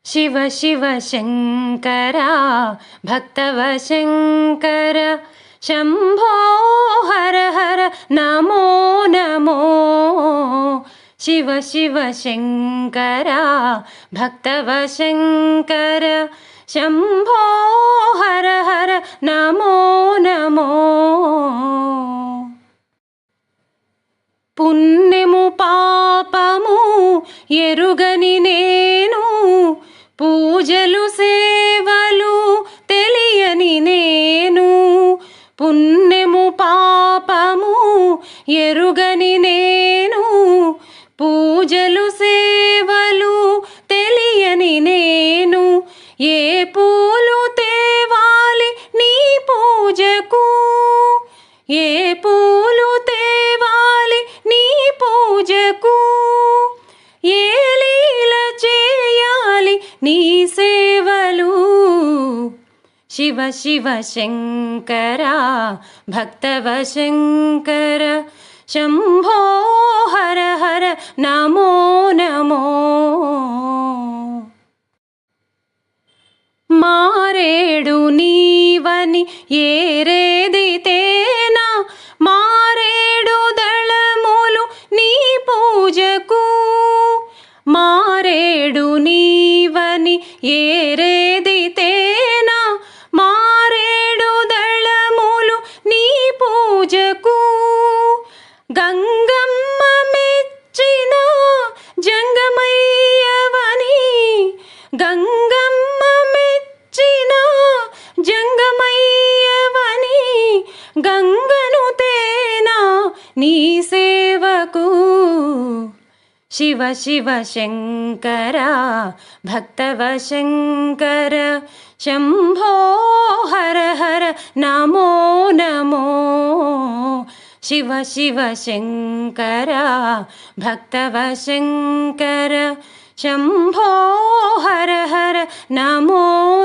शिव शिव शङ्करा भक्तवशङ्कर शम्भो हर हर नमो नमो। शिव शिव शङ्करा भक्तवशङ्कर शम्भो हर हर नमो नमो। पुण्यमु पापमु एरुगनि नेनु పూజలు సేవలు తెలియని నేను, పుణ్యము పాపము ఎరుగని నేను, పూజలు సేవలు తెలియని నేను, ఏ పూలు తేవాలి నీ పూజకు, ఏ పూలు తేవాలి నీ పూజకు, ఏ లీల చేయాలి నీ సేవలు। शिव शिव शङ्करा भक्तवशङ्कर शम्भो हर हर नमो नमो। మారేడు నీవని ఏరేదితేనా, మారేడు దళములు నీ పూజకు, మారేడు నీవని ఏరేదితేనా, మారేడు దళములు నీ పూజకు, గంగమ్మ మెచ్చిన జంగమయ్యవని, గంగమ్మ మెచ్చిన జంగమయ్యవని, గంగను తేనా నీ సేవకు। शिव शिव शङ्करा भक्तवशङ्कर शम्भो हर हर नमो नमो। शिव शिव शङ्करा भक्तवशङ्कर शम्भो हर हर नमो